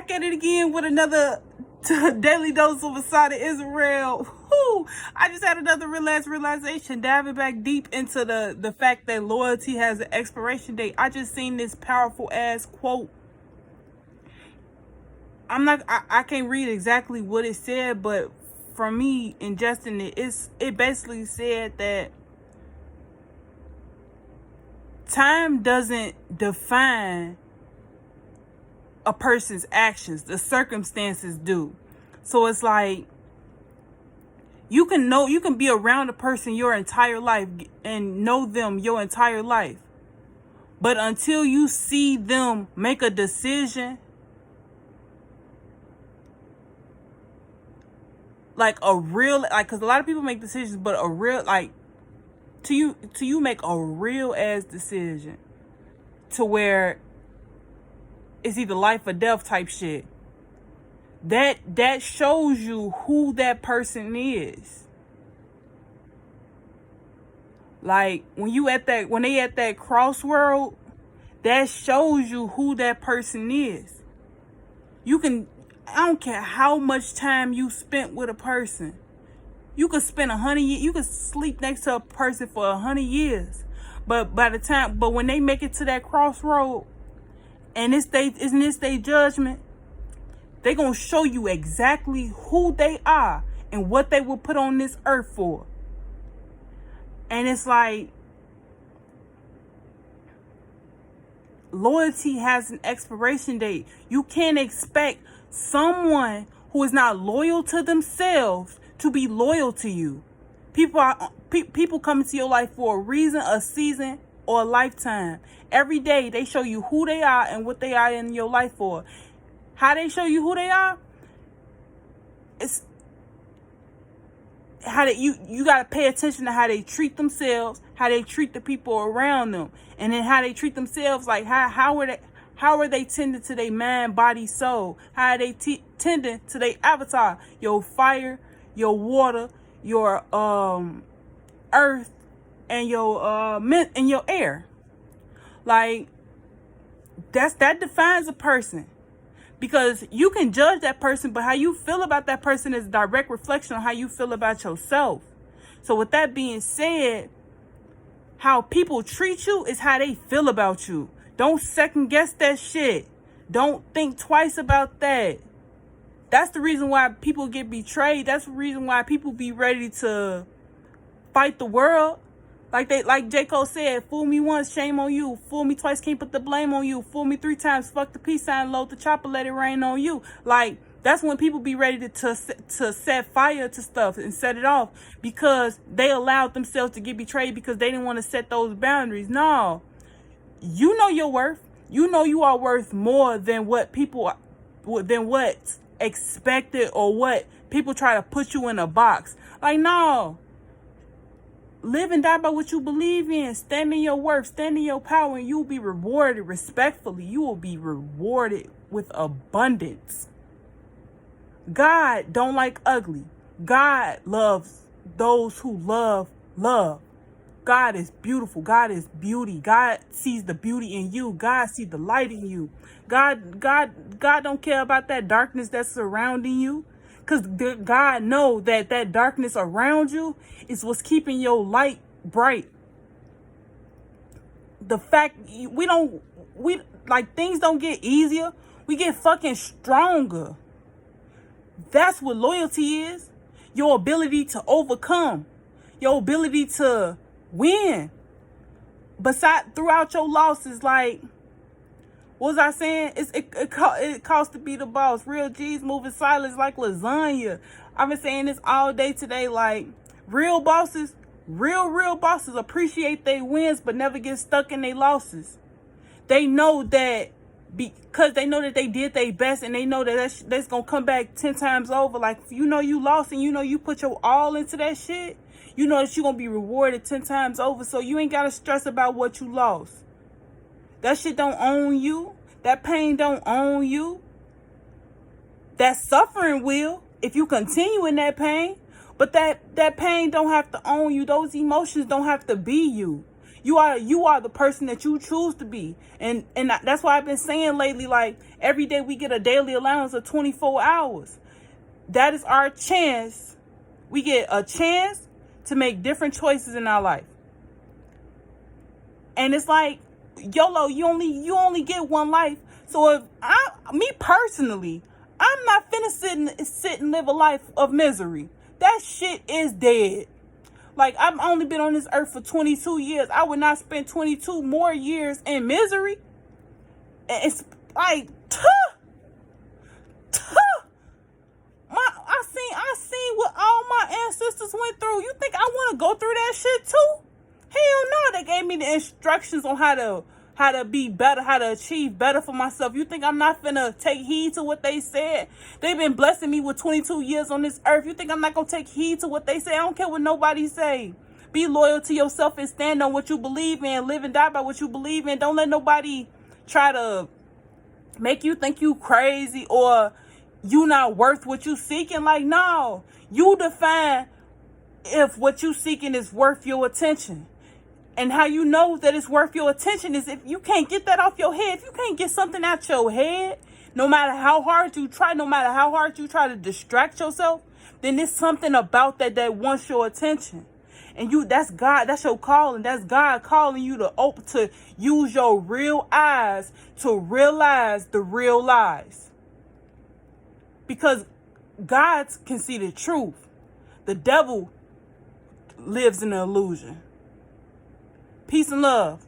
back at it again with another daily dose of Asada Israel. Whew. I just had another realization, diving back deep into the fact that loyalty has an expiration date. I just seen this powerful ass quote. I can't read exactly what it said, but from me ingesting it basically said that time doesn't define a person's actions, the circumstances do. So it's like you can be around a person your entire life and know them your entire life, but until you see them make a decision, because a lot of people make decisions, but a real, like, to you make a real ass decision to where it's either life or death type shit, that shows you who that person is. Like when they at that crossroad, that shows you who that person is. I don't care how much time you spent with a person. You could spend 100 years, you could sleep next to a person for 100 years. But when they make it to that crossroad and it's their judgment, they gonna show you exactly who they are and what they will put on this earth for. And it's like, loyalty has an expiration date. You can't expect someone who is not loyal to themselves to be loyal to you. People come into your life for a reason, a season, or a lifetime. Every day they show you who they are and what they are in your life for. How they show you who they are? It's how you gotta pay attention to how they treat themselves, how they treat the people around them, and then how they treat themselves. Like how are they tending to their mind, body, soul? How are they tending to their avatar? Your fire, your water, your earth, and your air. Like that defines a person. Because you can judge that person, but how you feel about that person is a direct reflection on how you feel about yourself. So with that being said, how people treat you is how they feel about you. Don't second guess that shit. Don't think twice about that. That's the reason why people get betrayed. That's the reason why people be ready to fight the world. Like J. Cole said, fool me once, shame on you. Fool me twice, can't put the blame on you. Fool me 3 times, fuck the peace sign, load the chopper, let it rain on you. Like, that's when people be ready to set fire to stuff and set it off because they allowed themselves to get betrayed because they didn't want to set those boundaries. No. You know your worth. You know you are worth more than what's expected or what people try to put you in a box. Like, no. Live and die by what you believe in. Stand in your worth. Stand in your power, and you will be rewarded respectfully. You will be rewarded with abundance. God don't like ugly. God loves those who love. God is beautiful. God is beauty. God sees the beauty in you. God sees the light in you. God don't care about that darkness that's surrounding you. Because God knows that darkness around you is what's keeping your light bright. The fact things don't get easier. We get fucking stronger. That's what loyalty is. Your ability to overcome. Your ability to win. Throughout your losses, like, what was I saying? It costs to be the boss. Real G's moving silence like lasagna. I've been saying this all day today. Like, real bosses appreciate their wins, but never get stuck in their losses. They know that because they know that they did their best, and they know that that's gonna come back 10 times over. Like, you know you lost, and you know you put your all into that shit. You know that you're gonna be rewarded 10 times over. So you ain't gotta stress about what you lost. That shit don't own you. That pain don't own you. That suffering will, if you continue in that pain. But that pain don't have to own you. Those emotions don't have to be you. You are the person that you choose to be. And that's why I've been saying lately, like, every day we get a daily allowance of 24 hours. That is our chance. We get a chance to make different choices in our life. And it's like, YOLO, you only get one life. So if me personally, I'm not finna sit and live a life of misery. That shit is dead. Like, I've only been on this earth for 22 years. I would not spend 22 more years in misery. It's like, I seen what all my ancestors went through. You think I want to go through that shit too? Hell no. They gave me the instructions on how to be better, how to achieve better for myself. You think I'm not finna take heed to what they said? They've been blessing me with 22 years on this earth. You think I'm not gonna take heed to what they say? I don't care what nobody say. Be loyal to yourself and stand on what you believe in. Live and die by what you believe in. Don't let nobody try to make you think you crazy or you not worth what you seeking. Like, no. You define if what you seeking is worth your attention. And how you know that it's worth your attention is if you can't get that off your head. If you can't get something out your head, no matter how hard you try, no matter how hard you try to distract yourself, then there's something about that wants your attention. And that's God, that's your calling. That's God calling you to use your real eyes to realize the real lies. Because God can see the truth. The devil lives in an illusion. Peace and love.